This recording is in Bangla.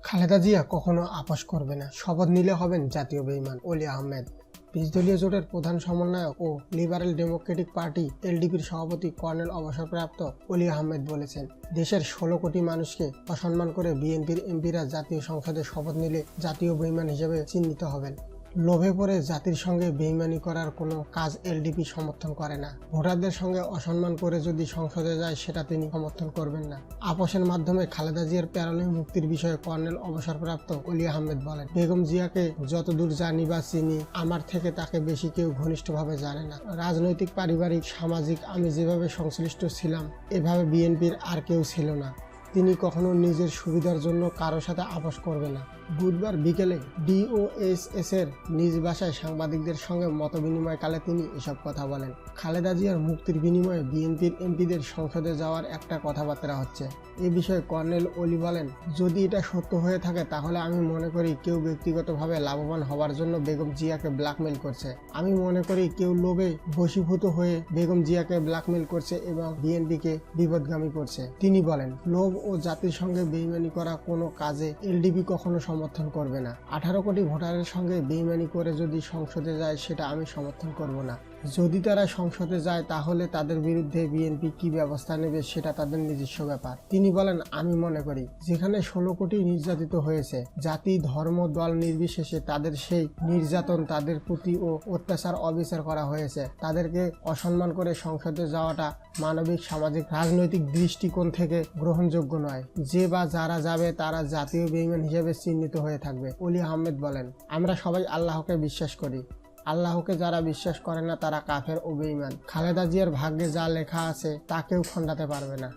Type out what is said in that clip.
খালেদা জিয়া কখনো আপোস করবে না, শপথ নিলে হবেন জাতীয় বেঈমান অলি আহমেদ। ২০ দলীয় জোটের প্রধান সমন্বয়ক ও লিবারেল ডেমোক্রেটিক পার্টি এলডিপির সভাপতি কর্নেল অবসরপ্রাপ্ত অলি আহমেদ বলেছেন, দেশের ১৬ কোটি মানুষকে অসম্মান করে বিএনপির এমপিরা জাতীয় সংসদে শপথ নিলে জাতীয় বেঈমান হিসেবে চিহ্নিত হবেন। লোভে পড়ে জাতির সঙ্গে বেইমানি করার কোনো কাজ এলডিপি সমর্থন করে না। ভোটারদের সঙ্গে অসম্মান করে যদি সংসদে যায় সেটা তিনি সমর্থন করবেন না। আপোসের মাধ্যমে খালেদা জিয়ার প্যারোলে মুক্তির বিষয়ে কর্নেল অবসরপ্রাপ্ত অলি আহমেদ বলেন, বেগম জিয়াকে যতদূর জানি বা চিনি, আমার থেকে তাকে বেশি কেউ ঘনিষ্ঠভাবে জানে না। রাজনৈতিক, পারিবারিক, সামাজিক আমি যেভাবে সংশ্লিষ্ট ছিলাম এভাবে বিএনপির আর কেউ ছিল না। তিনি কখনো নিজের সুবিধার জন্য কারো সাথে আপোস করবে না। বুধবার বিকেলে ডিওএসএস এর নিজ বাসায় সাংবাদিকদের সঙ্গে মতবিনিময়কালে তিনি এসব কথা বলেন। খালেদা জিয়ার মুক্তির বিনিময়ে বিএনপির এমপিদের সংসদে যাওয়ার একটা কথাবার্তা হচ্ছে। এ বিষয়ে কর্নেল অলি বলেন, যদি এটা সত্য হয়ে থাকে তাহলে আমি মনে করি কেউ ব্যক্তিগতভাবে লাভবান হওয়ার জন্য বেগম জিয়াকে ব্ল্যাকমেইল করছে। আমি মনে করি কেউ লোভে বশীভূত হয়ে বেগম জিয়াকে ব্ল্যাকমেইল করছে এবং বিএনপিকে বিপদগামী করছে। তিনি বলেন, লোভ ও জাতির সঙ্গে বেইমানি করা কোনো কাজে এলডিপি কখনো সমর্থন করবে না। 18 কোটি ভোটারের সঙ্গে বেইমানি করে যদি সংসদে যায় সেটা আমি সমর্থন করব না। যদি তারা সংসদে যায় তাহলে তাদের বিরুদ্ধে বিএনপি কি ব্যবস্থা নেবে সেটা তাদের নিজস্ব ব্যাপার। তিনি বলেন, আমি মনে করি যেখানে 16 কোটি নির্যাতিত হয়েছে, জাতি, ধর্ম, দল নির্বিশেষে তাদের সেই নির্যাতন, তাদের প্রতি ও অত্যাচার, অবিচার করা হয়েছে, তাদেরকে অসম্মান করে সংসদে যাওয়াটা মানবিক, সামাজিক, রাজনৈতিক দৃষ্টিকোণ থেকে গ্রহণযোগ্য নয়। যে বা যারা যাবে তারা জাতীয় বেঈমান হিসেবে চিহ্নিত হয়ে থাকবে। অলি আহমেদ বলেন, আমরা সবাই আল্লাহকে বিশ্বাস করি। আল্লাহকে যারা বিশ্বাস করে না তারা কাফের ও বেঈমান। খালেদা জিয়ার ভাগ্যে যা লেখা আছে তা কেউ খণ্ডাতে পারবে না।